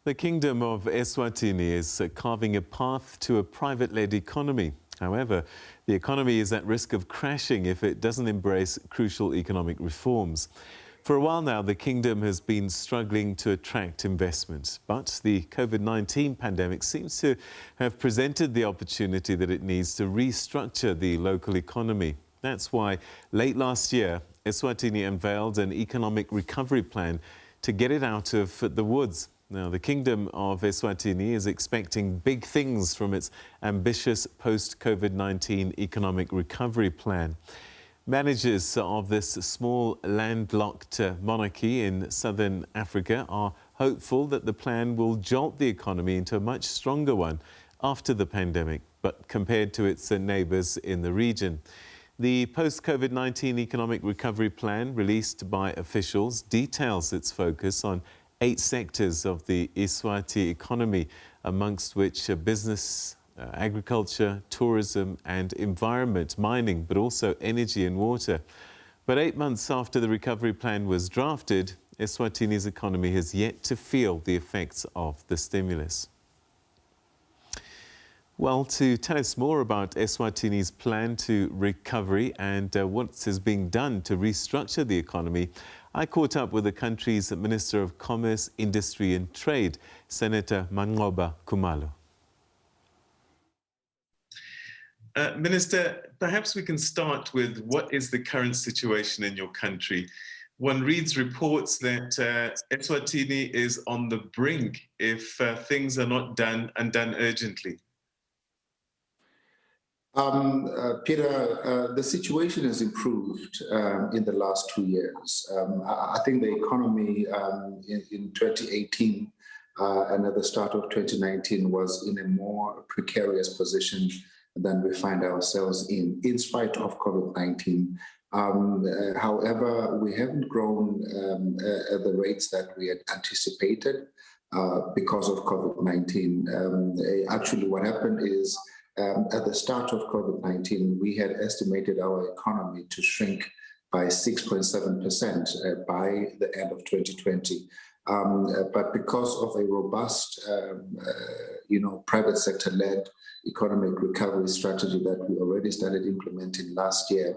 The Kingdom of Eswatini is carving a path to a private-led economy. However, the economy is at risk of crashing if it doesn't embrace crucial economic reforms. For a while now, the kingdom has been struggling to attract investment, but the COVID-19 pandemic seems to have presented the opportunity that it needs to restructure the local economy. That's why late last year, Eswatini unveiled an economic recovery plan to get it out of the woods. Now, the Kingdom of Eswatini is expecting big things from its ambitious post-COVID-19 economic recovery plan. Managers of this small landlocked monarchy in southern Africa are hopeful that the plan will jolt the economy into a much stronger one after the pandemic, but compared to its neighbours in the region. The post-COVID-19 economic recovery plan released by officials details its focus on 8 sectors of the Eswatini economy, amongst which are business, agriculture, tourism and environment, mining, but also energy and water. But 8 months after the recovery plan was drafted, Eswatini's economy has yet to feel the effects of the stimulus. Well, to tell us more about Eswatini's plan to recovery and what is being done to restructure the economy, I caught up with the country's Minister of Commerce, Industry and Trade, Senator Manqoba Khumalo. Minister, perhaps we can start with what is the current situation in your country. One reads reports that Eswatini is on the brink if things are not done and done urgently. Peter, the situation has improved in the last 2 years. I think the economy in 2018 and at the start of 2019 was in a more precarious position than we find ourselves in spite of COVID-19. However, we haven't grown at the rates that we had anticipated because of COVID-19. Actually, what happened is at the start of COVID-19, we had estimated our economy to shrink by 6.7% by the end of 2020. But because of a robust, private sector-led economic recovery strategy that we already started implementing last year,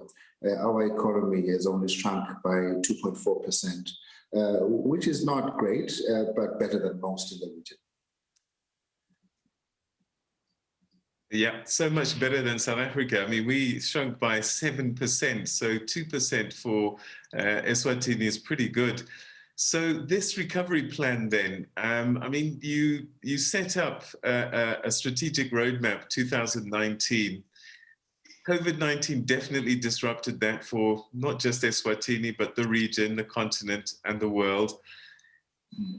our economy has only shrunk by 2.4%, which is not great, but better than most in the region. Yeah, so much better than South Africa. I mean, we shrunk by 7%, so 2% for Eswatini is pretty good. So this recovery plan then, I mean, you set up a strategic roadmap 2019. COVID-19 definitely disrupted that for not just Eswatini, but the region, the continent and the world.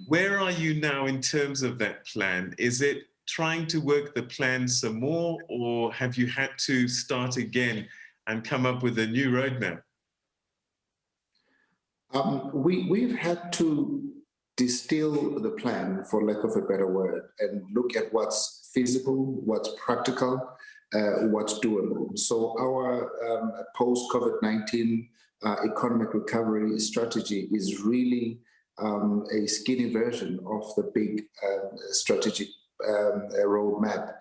Where are you now in terms of that plan? Is it trying to work the plan some more, or have you had to start again and come up with a new roadmap? We've had to distill the plan, for lack of a better word, and look at what's feasible, what's practical, what's doable. So our post-COVID-19 economic recovery strategy is really a skinny version of the big strategic roadmap.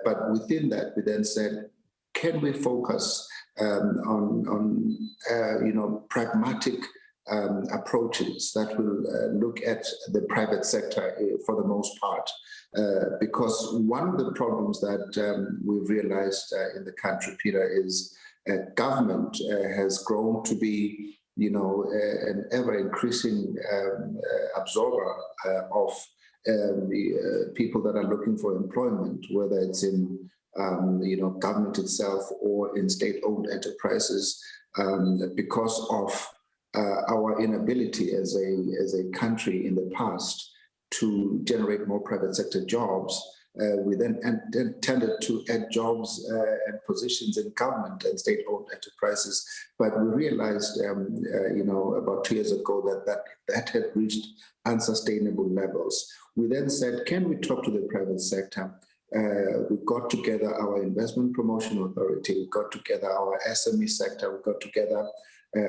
But within that, we then said, can we focus on pragmatic approaches that will look at the private sector for the most part? Because one of the problems that we've realized in the country, Peter, is government has grown to be, an ever-increasing absorber of the people that are looking for employment, whether it's in government itself or in state-owned enterprises, because of our inability as a country in the past to generate more private sector jobs. We then tended to add jobs and positions in government and state-owned enterprises, but we realized, about 2 years ago that had reached unsustainable levels. We then said, can we talk to the private sector? We got together our Investment Promotion Authority, we got together our SME sector, we got together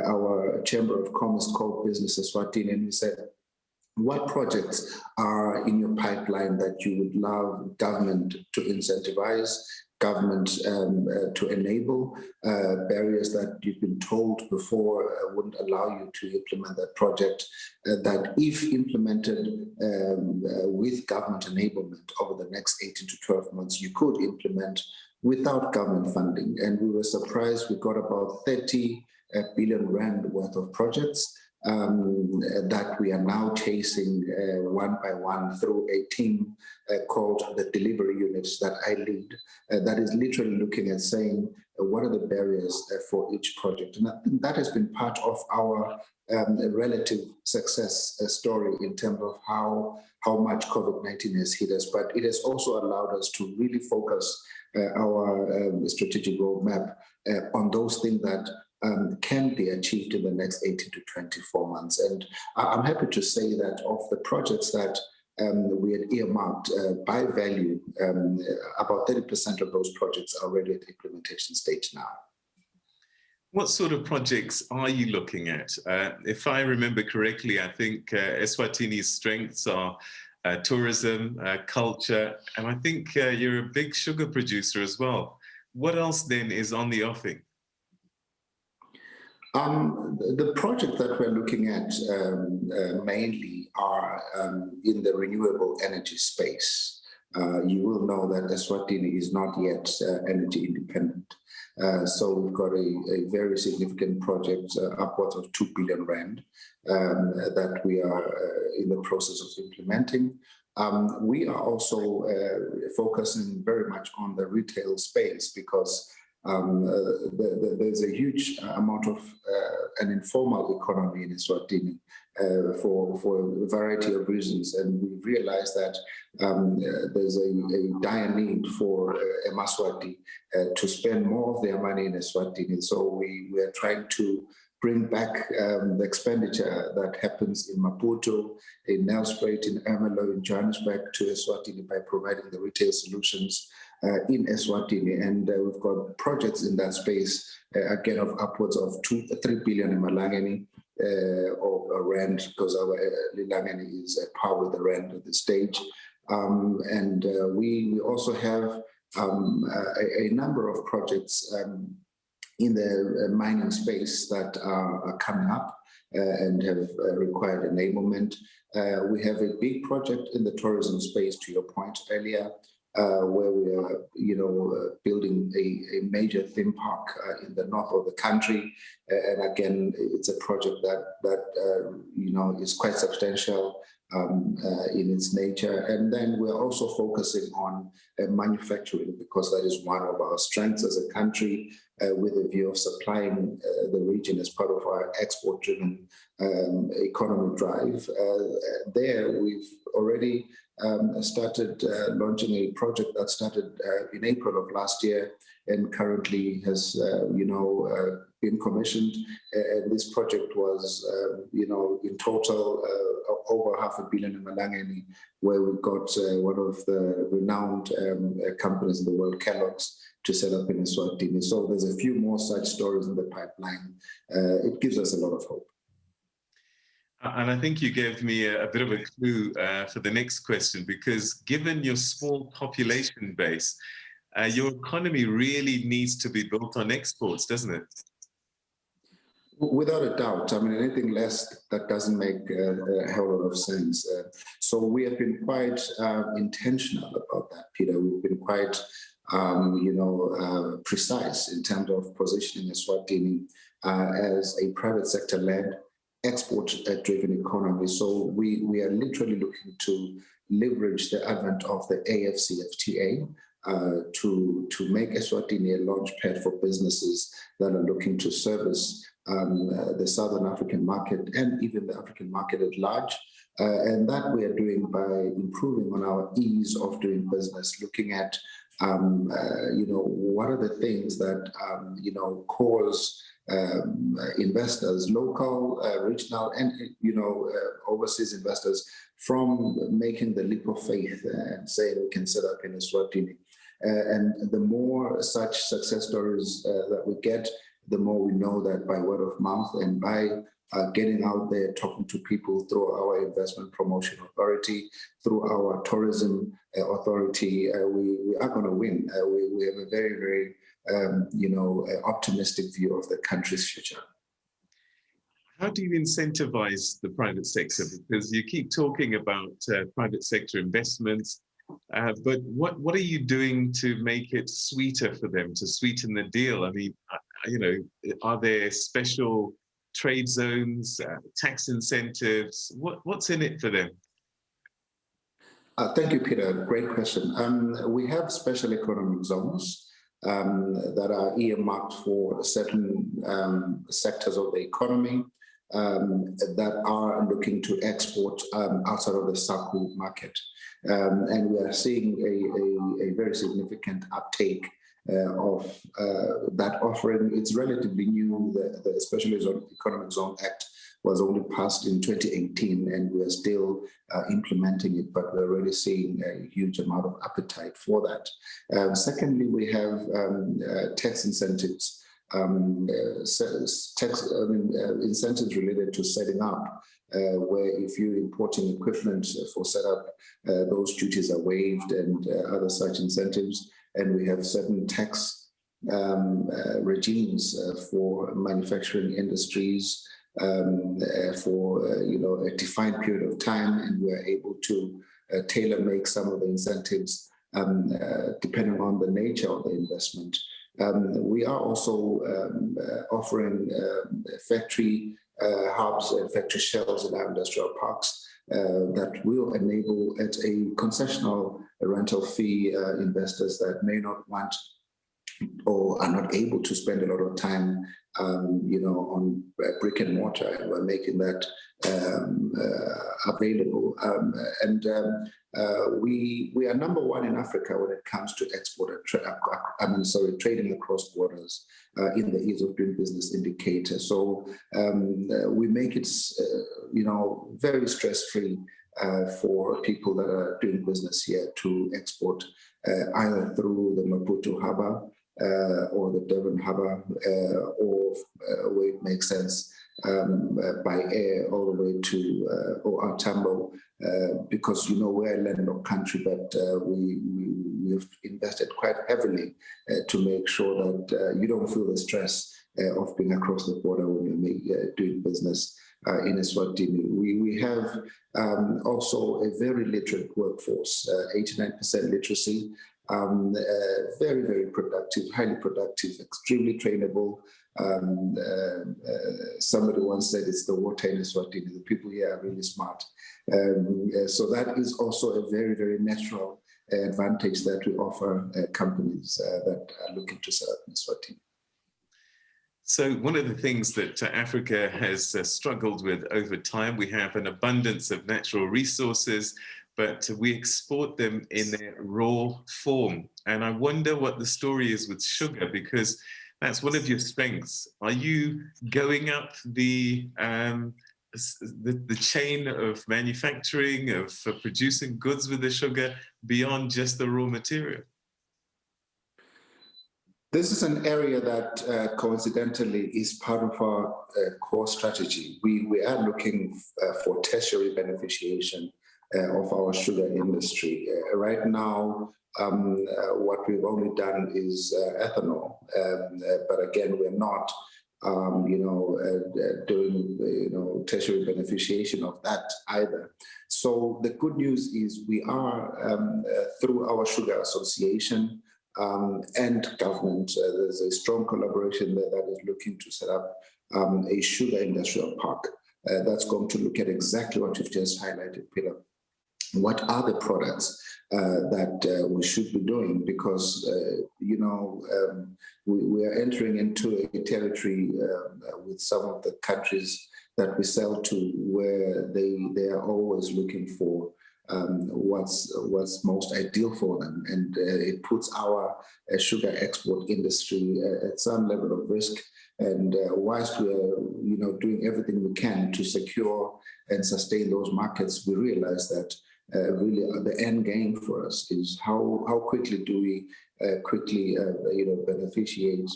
our Chamber of Commerce called Business Eswatini, and we said, what projects are in your pipeline that you would love government to incentivize, government to enable, barriers that you've been told before wouldn't allow you to implement that project, that if implemented with government enablement over the next 18 to 12 months, you could implement without government funding. And we were surprised we got about 30 billion rand worth of projects that we are now chasing one by one through a team called the delivery units that I lead, that is literally looking at saying, what are the barriers for each project? And I think that has been part of our relative success story in terms of how much COVID-19 has hit us, but it has also allowed us to really focus our strategic roadmap on those things that can be achieved in the next 18 to 24 months. And I'm happy to say that of the projects that we had earmarked by value, about 30% of those projects are already at the implementation stage now. What sort of projects are you looking at? If I remember correctly, I think Eswatini's strengths are tourism, culture, and I think you're a big sugar producer as well. What else then is on the offing? The project that we're looking at mainly are in the renewable energy space. You will know that Eswatini is not yet energy independent. So we've got a very significant project, upwards of 2 billion rand, that we are in the process of implementing. We are also focusing very much on the retail space because there's a huge amount of an informal economy in Eswatini for a variety of reasons, and we realized that there's a dire need for Emaswati to spend more of their money in Eswatini. So we are trying to bring back the expenditure that happens in Maputo, in Nelspruit, in Ermelo, in Johannesburg to Eswatini by providing the retail solutions in Eswatini. And we've got projects in that space, again, of upwards of 3 billion in Malangeni, or rand, because our Lilangeni is at par with the rand at this stage. And we also have a number of projects in the mining space that are coming up and have required enablement. We have a big project in the tourism space, to your point earlier, where we are, building a major theme park in the north of the country. And again, it's a project that is quite substantial in its nature. And then we're also focusing on manufacturing, because that is one of our strengths as a country, with a view of supplying the region as part of our export-driven economy drive. There, we've already started launching a project that started in April of last year and currently has, been commissioned. And this project was, in total over 500 million in Malangeni, where we got one of the renowned companies in the world, Kellogg's, to set up in Eswatini. So there's a few more such stories in the pipeline. It gives us a lot of hope. And I think you gave me a bit of a clue for the next question, because given your small population base, your economy really needs to be built on exports, doesn't it? Without a doubt. I mean, anything less, that doesn't make a hell of a lot of sense. So we have been quite intentional about that, Peter. We've been quite, precise in terms of positioning Eswatini as a private sector-led, export-driven economy. So we are literally looking to leverage the advent of the AfCFTA to make Eswatini a launch pad for businesses that are looking to service the Southern African market and even the African market at large. And that we are doing by improving on our ease of doing business, looking at, what are the things that, cause investors, local, regional, and, overseas investors from making the leap of faith and saying we can set up in Eswatini. And the more such success stories that we get, the more we know that by word of mouth and by getting out there, talking to people through our investment promotion authority, through our tourism authority. We are going to win. We have a very, very, optimistic view of the country's future. How do you incentivize the private sector? Because you keep talking about private sector investments, but what are you doing to make it sweeter for them, to sweeten the deal? I mean, are there special trade zones, tax incentives? What's in it for them? Thank you, Peter. Great question. We have special economic zones that are earmarked for certain sectors of the economy that are looking to export outside of the SACU market. And we are seeing a very significant uptake of that offering. It's relatively new. The Special Economic Zone Act was only passed in 2018, and we are still implementing it, but we're already seeing a huge amount of appetite for that. Secondly, we have tax incentives, incentives related to setting up, where if you're importing equipment for setup, those duties are waived, and other such incentives. And we have certain tax regimes for manufacturing industries for a defined period of time, and we are able to tailor make some of the incentives depending on the nature of the investment. We are also offering factory hubs and factory shells in our industrial parks that will enable at a concessional rental fee investors that may not want or are not able to spend a lot of time on brick and mortar, and we're making that available. We are number one in Africa when it comes to export trading across borders in the ease of doing business indicator. So we make it very stress-free for people that are doing business here to export either through the Maputo harbor or the Durban harbor, or where it makes sense by air all the way to or Tambo, because we're a landlocked country, but we have invested quite heavily to make sure that you don't feel the stress of being across the border when you're doing business in Eswatini. We have also a very literate workforce, 89% literacy. Very, very productive, highly productive, extremely trainable. Somebody once said it's the water in Eswatini. The people here are really smart. So that is also a very, very natural advantage that we offer companies that are looking to set up in Eswatini. So one of the things that Africa has struggled with over time, we have an abundance of natural resources, but we export them in their raw form. And I wonder what the story is with sugar, because that's one of your strengths. Are you going up the chain of manufacturing, of producing goods with the sugar beyond just the raw material? This is an area that coincidentally is part of our core strategy. We are looking for tertiary beneficiation of our sugar industry. Right now, what we've only done is ethanol, but again, we're not, doing, tertiary beneficiation of that either. So the good news is we are, through our sugar association and government, there's a strong collaboration there that is looking to set up a sugar industrial park that's going to look at exactly what you've just highlighted, Peter. What are the products that we should be doing? Because, we are entering into a territory with some of the countries that we sell to where they are always looking for what's most ideal for them. And it puts our sugar export industry at some level of risk. And whilst we are, doing everything we can to secure and sustain those markets, we realize that really the end game for us is how quickly do we beneficiate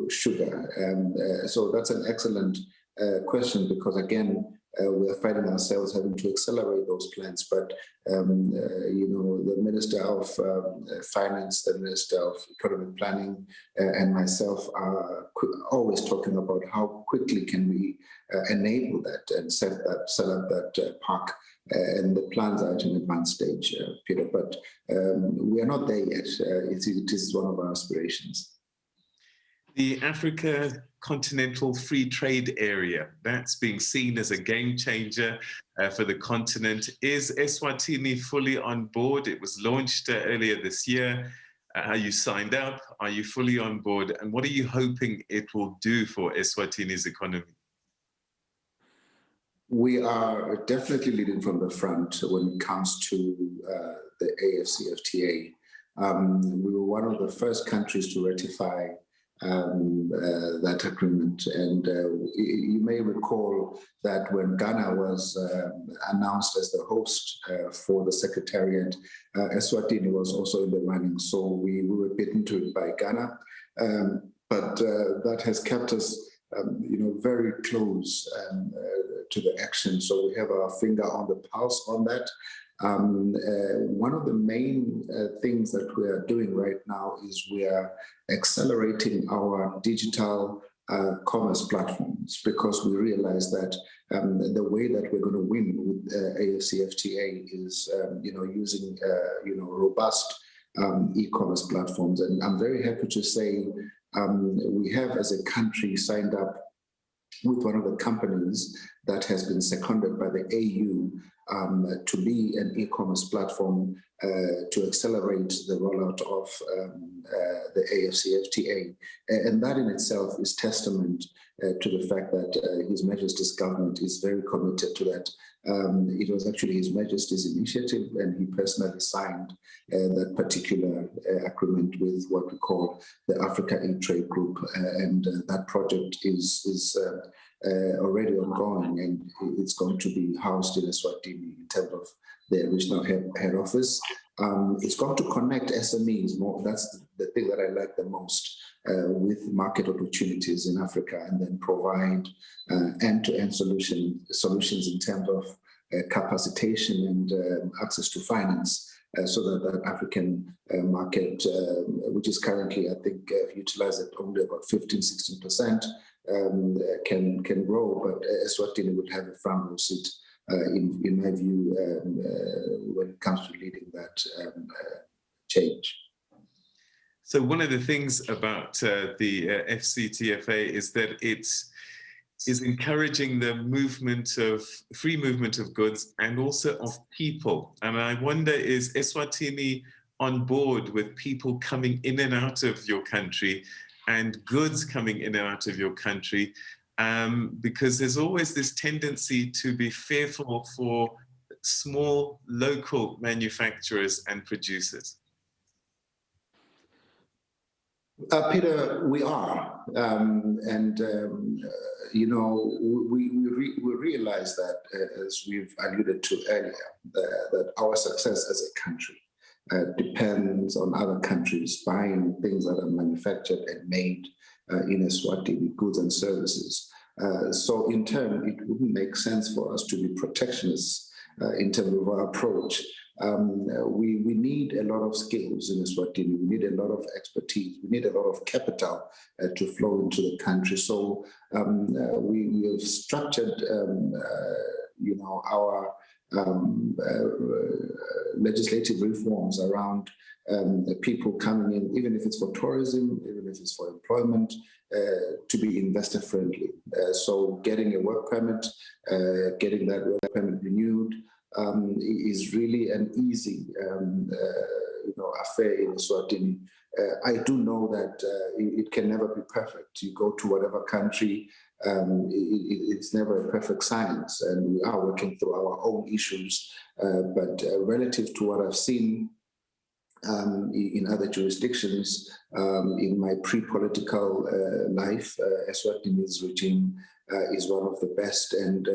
sugar. And so that's an excellent question, because again, we are finding ourselves having to accelerate those plans. But the Minister of Finance, the Minister of Economic Planning, and myself are always talking about how quickly can we enable that and set up that park. And the plans are at an advanced stage, Peter. But we are not there yet. It is one of our aspirations. The Africa Continental Free Trade Area, that's being seen as a game changer for the continent. Is Eswatini fully on board? It was launched earlier this year. Are you signed up? Are you fully on board? And what are you hoping it will do for Eswatini's economy? We are definitely leading from the front when it comes to the AFCFTA. We were one of the first countries to ratify that agreement. And you may recall that when Ghana was announced as the host for the Secretariat, Eswatini was also in the running. So we were bitten to it by Ghana. But that has kept us very close to the action. So we have our finger on the pulse on that. One of the main things that we are doing right now is we are accelerating our digital commerce platforms, because we realize that the way that we're going to win with AFCFTA is using robust e-commerce platforms. And I'm very happy to say we have, as a country, signed up with one of the companies that has been seconded by the AU to be an e-commerce platform to accelerate the rollout of the AFCFTA. And that in itself is testament to the fact that His Majesty's government is very committed to that. It was actually His Majesty's initiative, and he personally signed that particular agreement with what we call the Africa E-Trade Group. And that project is already ongoing, and it's going to be housed in Eswatini in terms of the original head office. It's going to connect SMEs more. That's the thing that I like the most with market opportunities in Africa, and then provide end-to-end solutions in terms of capacitation and access to finance, so that the African market, which is currently, I think, utilized at only about 15-16%, can grow. But Eswatini would have a front row seat, in my view, when it comes to leading that change. So one of the things about the FCTFA is that it is encouraging the free movement of goods and also of people. And I wonder, is Eswatini on board with people coming in and out of your country and goods coming in and out of your country? Because there's always this tendency to be fearful for small local manufacturers and producers. Peter, we are, we realize that, as we've alluded to earlier, that our success as a country depends on other countries buying things that are manufactured and made in Eswatini, goods and services. So in turn, it wouldn't make sense for us to be protectionists in terms of our approach. We need a lot of skills in Eswatini. We need a lot of expertise. We need a lot of capital to flow into the country. So we have structured, our legislative reforms around the people coming in, even if it's for tourism, even if it's for employment, to be investor friendly. So getting a work permit, getting that work permit renewed, is really an easy affair in Eswatini. I do know that it can never be perfect. You go to whatever country, it's never a perfect science, and we are working through our own issues. But relative to what I've seen in other jurisdictions, in my pre-political life, Eswatini's regime is one of the best, and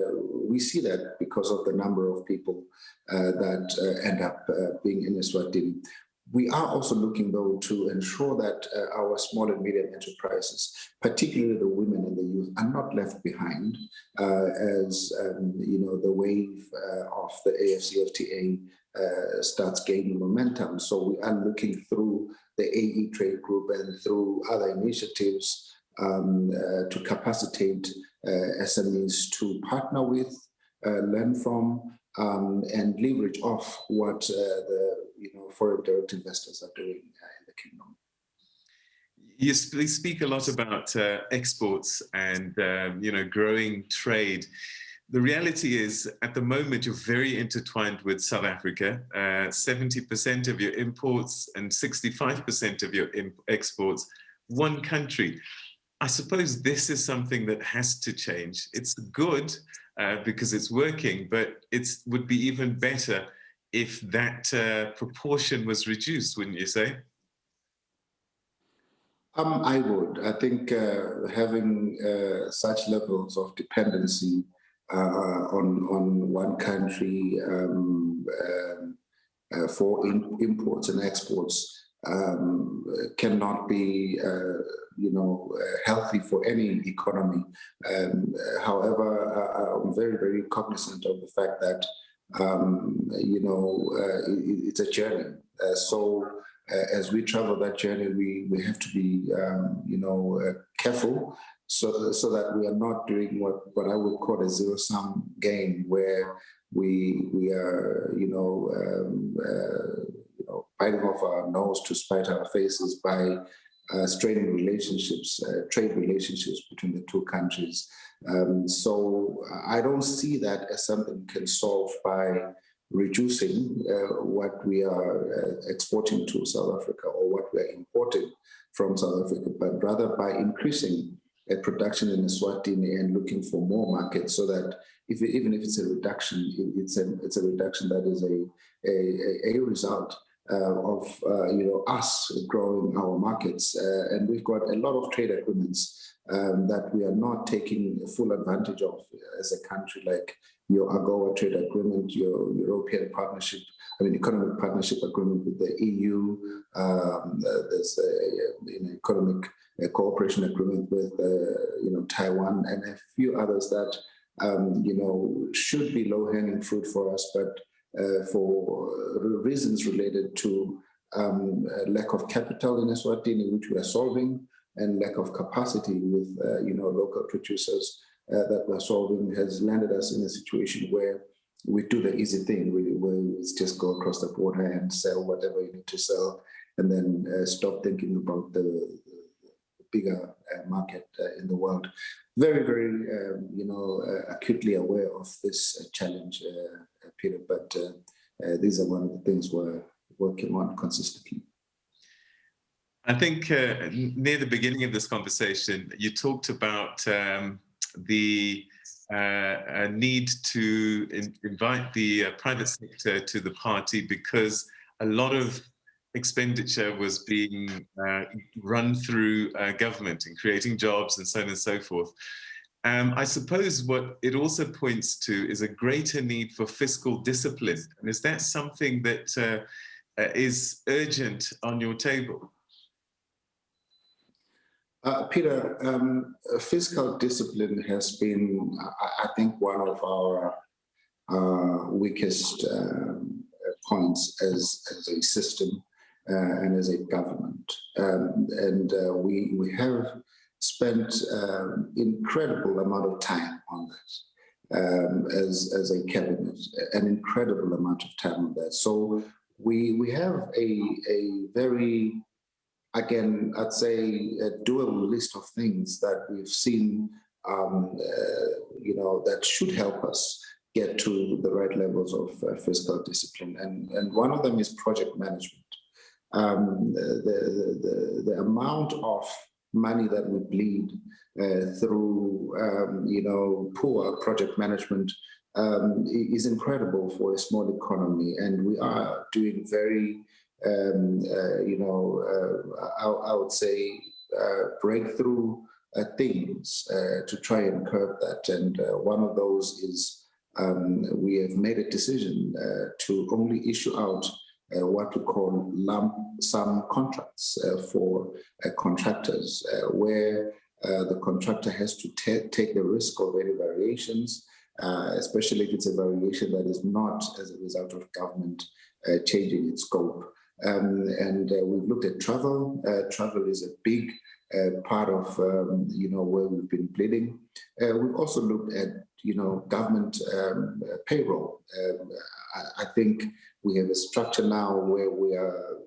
we see that because of the number of people that end up being in Eswatini. We are also looking, though, to ensure that our small and medium enterprises, particularly the women and the youth, are not left behind as the wave of the AfCFTA starts gaining momentum. So we are looking through the AE Trade Group and through other initiatives to capacitate SMEs to partner with, learn from, and leverage off what the foreign direct investors are doing in the kingdom. You speak a lot about exports and growing trade. The reality is, at the moment, you're very intertwined with South Africa. 70% of your imports and 65% of your exports, one country. I suppose this is something that has to change. It's good because it's working, but it would be even better if that proportion was reduced, wouldn't you say? I would. I think having such levels of dependency on one country for imports and exports cannot be, healthy for any economy. However, I'm very, very cognizant of the fact that it's a journey. So as we travel that journey, we have to be, careful so that we are not doing what I would call a zero-sum game, where we are, biting off our nose to spite our faces by straining relationships, trade relationships between the two countries. So I don't see that as something we can solve by reducing what we are exporting to South Africa or what we are importing from South Africa, but rather by increasing production in Eswatini and looking for more markets, so that even if it's a reduction, it's a reduction that is a result of us growing our markets, and we've got a lot of trade agreements that we are not taking full advantage of as a country, like your AGOA trade agreement, your European partnership, economic partnership agreement with the EU. There's an economic cooperation agreement with Taiwan, and a few others that should be low-hanging fruit for us, but for reasons related to lack of capital in Eswatini, which we are solving, and lack of capacity with local producers that we're solving, has landed us in a situation where we do the easy thing. We just go across the border and sell whatever you need to sell, and then stop thinking about the bigger market in the world. Very, very, acutely aware of this challenge, Peter, but these are one of the things we're working on consistently. I think near the beginning of this conversation, you talked about the need to invite the private sector to the party, because a lot of expenditure was being run through government and creating jobs and so on and so forth. I suppose what it also points to is a greater need for fiscal discipline. And is that something that is urgent on your table? Peter, fiscal discipline has been, I think, one of our weakest points as a system and as a government. We have spent incredible amount of time on that as a cabinet, an incredible amount of time on that. So we have a very, again, I'd say, a dual list of things that we've seen, that should help us get to the right levels of fiscal discipline. And one of them is project management. The amount of money that we bleed through, poor project management is incredible for a small economy. And we are doing very, I would say, breakthrough things to try and curb that. And one of those is we have made a decision to only issue out what we call lump sum contracts for contractors, where the contractor has to take the risk of any variations, especially if it's a variation that is not as a result of government changing its scope. We've looked at travel. Travel is a big part of where we've been bleeding. We've also looked at government payroll. I think we have a structure now where we are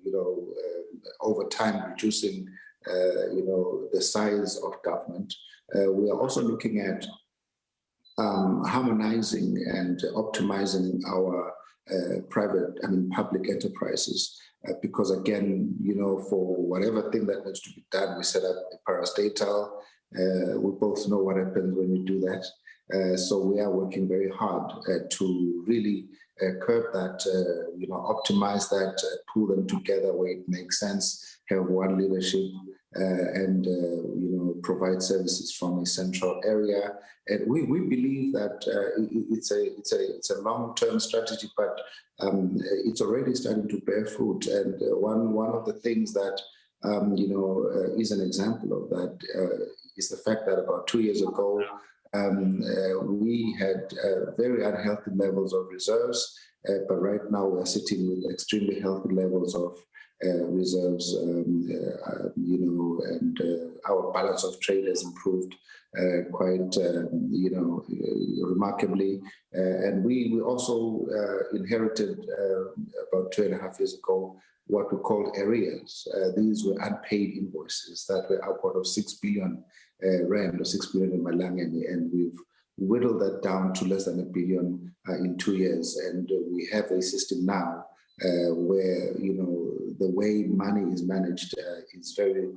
over time reducing the size of government. We are also looking at harmonizing and optimizing our public enterprises. Because again, for whatever thing that needs to be done, we set up a parastatal. We both know what happens when you do that. So we are working very hard to really curb that, optimize that, pull them together where it makes sense, have one leadership, and provide services from a central area. And we believe that it's a long-term strategy, but it's already starting to bear fruit. And one of the things that is an example of that is the fact that about 2 years ago we had very unhealthy levels of reserves, but right now we're sitting with extremely healthy levels of reserves, and our balance of trade has improved quite, remarkably. And we also inherited about 2.5 years ago what we called arrears. These were unpaid invoices that were upward of 6 billion rand or 6 billion in Malangeni, and we've whittled that down to less than 1 billion in 2 years. And we have a system now where the way money is managed is very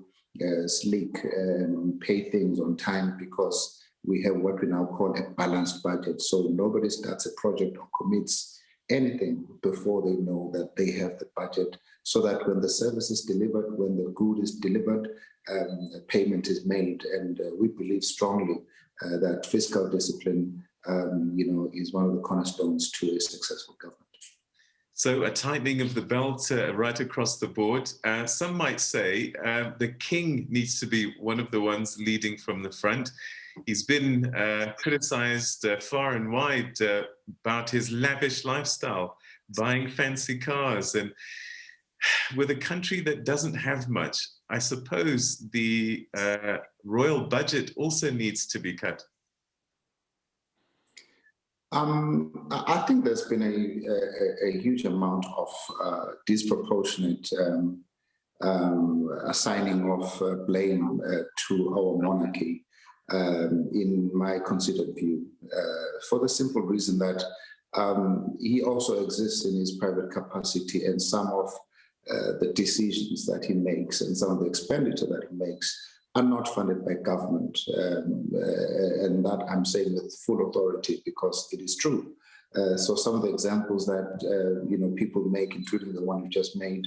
sleek, and we pay things on time because we have what we now call a balanced budget. So nobody starts a project or commits anything before they know that they have the budget, so that when the service is delivered, when the good is delivered, payment is made. And we believe strongly that fiscal discipline, is one of the cornerstones to a successful government. So a tightening of the belt right across the board. Some might say the king needs to be one of the ones leading from the front. He's been criticized far and wide about his lavish lifestyle, buying fancy cars. And with a country that doesn't have much, I suppose the royal budget also needs to be cut. I think there's been a huge amount of disproportionate assigning of blame to our monarchy, in my considered view, for the simple reason that he also exists in his private capacity, and some of the decisions that he makes and some of the expenditure that he makes are not funded by government, and that I'm saying with full authority because it is true. So some of the examples that people make, including the one you just made,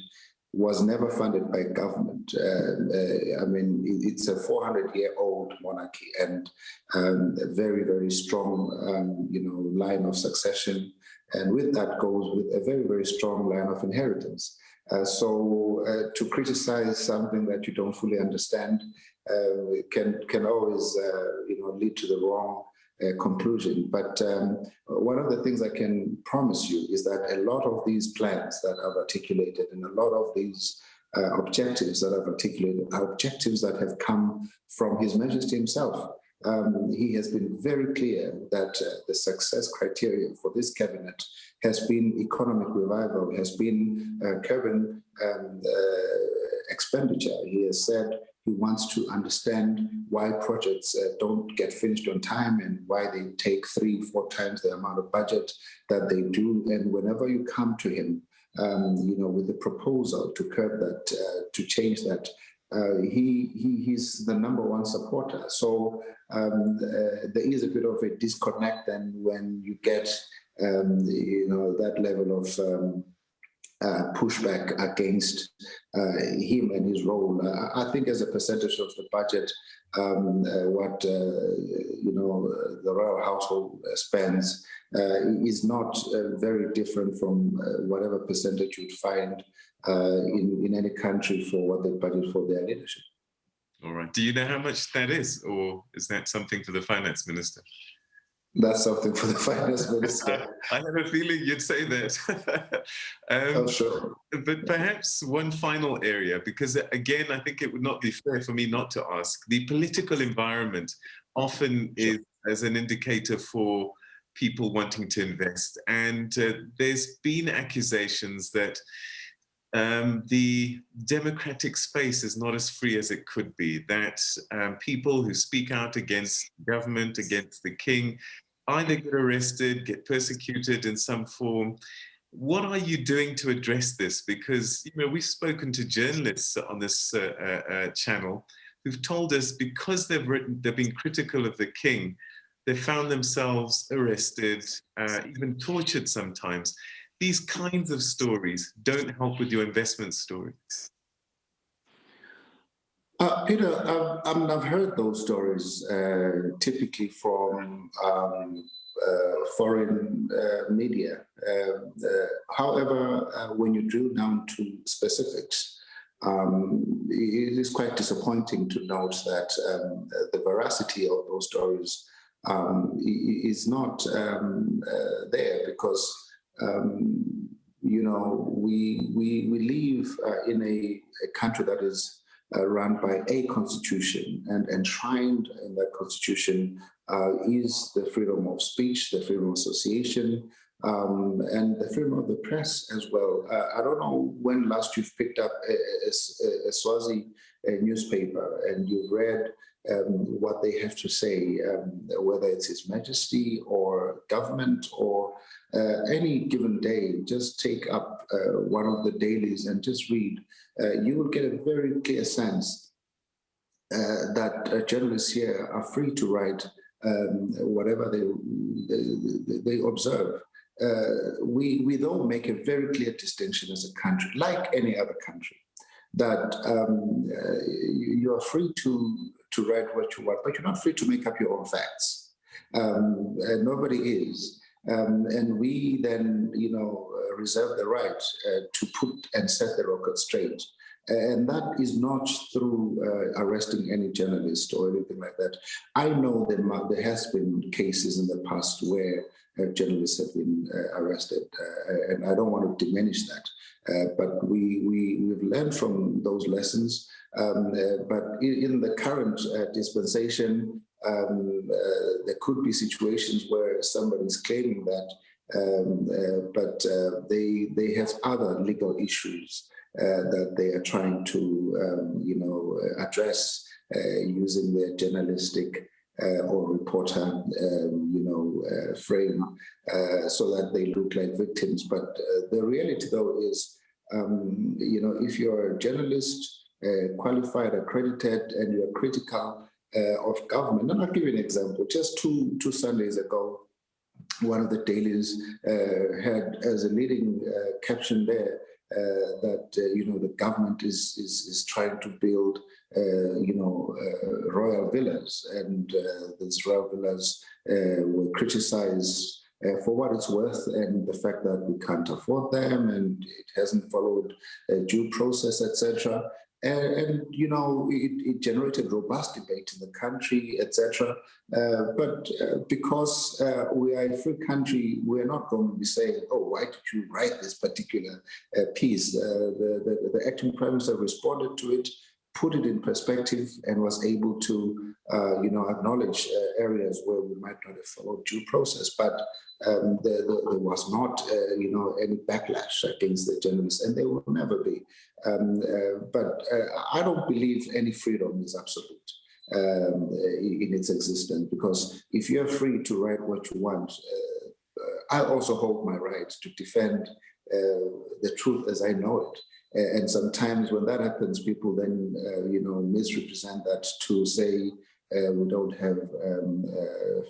was never funded by government. It's a 400-year-old monarchy, and a very, very strong, line of succession, and with that goes with a very, very strong line of inheritance. So to criticize something that you don't fully understand can always lead to the wrong conclusion. But one of the things I can promise you is that a lot of these plans that I've articulated and a lot of these objectives that I've articulated are objectives that have come from His Majesty himself. He has been very clear that the success criteria for this cabinet has been economic revival, has been curbing expenditure. He has said he wants to understand why projects don't get finished on time and why they take 3-4 times the amount of budget that they do. And whenever you come to him, with a proposal to curb that, to change that, he's the #1 supporter. So there is a bit of a disconnect then when you get that level of pushback against him and his role. I think as a percentage of the budget, what the royal household spends is not very different from whatever percentage you'd find in any country for what they budget for their leadership. All right. Do you know how much that is, or is that something for the finance minister? That's something for the finance minister. I have a feeling you'd say that. Oh, sure. But perhaps one final area, because again, I think it would not be fair for me not to ask. The political environment often is as an indicator for people wanting to invest. And there's been accusations that the democratic space is not as free as it could be, that people who speak out against government, against the king, either get arrested, get persecuted in some form. What are you doing to address this? Because we've spoken to journalists on this channel who've told us because they've been critical of the king, they found themselves arrested, even tortured sometimes. These kinds of stories don't help with your investment story. Peter, I've heard those stories typically from foreign media. However, when you drill down to specifics, it is quite disappointing to note that the veracity of those stories is not there, because we live in a country that is run by a constitution, and enshrined in that constitution is the freedom of speech, the freedom of association, and the freedom of the press as well. I don't know when last you've picked up a Swazi newspaper and you've read what they have to say, whether it's His Majesty or government or any given day. Just take up one of the dailies and just read. You will get a very clear sense that journalists here are free to write whatever they observe. We though make a very clear distinction as a country, like any other country, that you are free to write what you want, but you're not free to make up your own facts. And nobody is. And we then, reserve the right to put and set the record straight. And that is not through arresting any journalist or anything like that. I know that there has been cases in the past where journalists have been arrested, and I don't want to diminish that. But we've learned from those lessons. But in the current dispensation, there could be situations where somebody's claiming that, but they have other legal issues that they are trying to, address using their journalistic or reporter, frame, so that they look like victims. But the reality, though, is, if you're a journalist, qualified, accredited, and you're critical of government. And I'll give you an example. Just two Sundays ago, one of the dailies had as a leading caption there that the government is trying to build royal villas, and these royal villas were criticized for what it's worth, and the fact that we can't afford them, and it hasn't followed a due process, etc. And it generated robust debate in the country, etc. But because we are a free country, we're not going to be saying, "Oh, why did you write this particular piece?" The acting prime minister responded to it, put it in perspective, and was able to, acknowledge areas where we might not have followed due process. But there was not, any backlash against the journalists, and there will never be. But I don't believe any freedom is absolute in its existence, because if you're free to write what you want, I also hold my right to defend the truth as I know it. And sometimes when that happens, people then, misrepresent that to say we don't have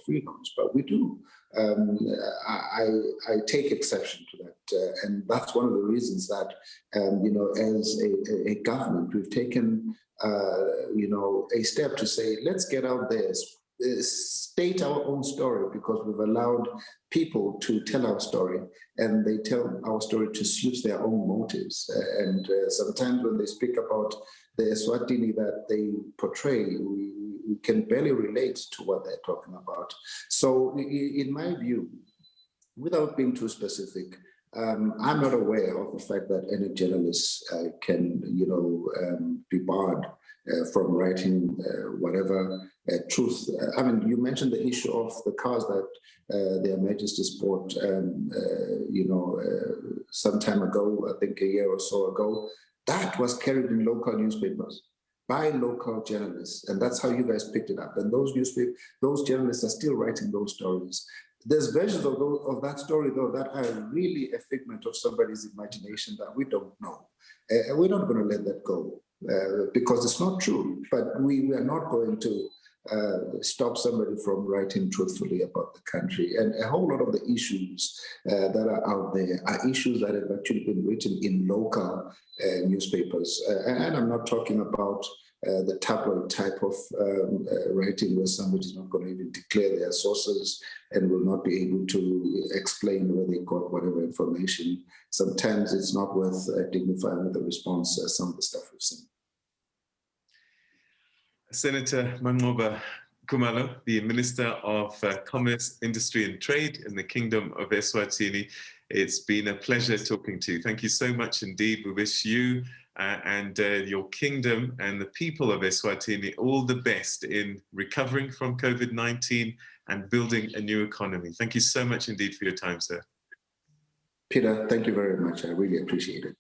freedoms, but we do. I take exception to that, and that's one of the reasons that, as a government, we've taken, a step to say, let's get out there, state our own story, because we've allowed people to tell our story, and they tell our story to suit their own motives. And sometimes when they speak about the Eswatini that they portray, we can barely relate to what they're talking about. So in my view, without being too specific, I'm not aware of the fact that any journalist can, be barred from writing whatever truth. I mean, you mentioned the issue of the cars that Their Majesty's bought, some time ago, I think a year or so ago. That was carried in local newspapers by local journalists, and that's how you guys picked it up. And those journalists are still writing those stories. There's versions of that story, though, that are really a figment of somebody's imagination that we don't know. And we're not going to let that go because it's not true. But we are not going to stop somebody from writing truthfully about the country. And a whole lot of the issues that are out there are issues that have actually been written in local newspapers. And I'm not talking about the tabloid type of writing where somebody is not going to even declare their sources and will not be able to explain where they got whatever information. Sometimes it's not worth dignifying with a response as some of the stuff we've seen. Senator Manqoba Khumalo, the Minister of Commerce, Industry and Trade in the Kingdom of Eswatini. It's been a pleasure talking to you. Thank you so much indeed. We wish you and your kingdom and the people of Eswatini all the best in recovering from COVID-19 and building a new economy. Thank you so much indeed for your time, sir. Peter, thank you very much. I really appreciate it.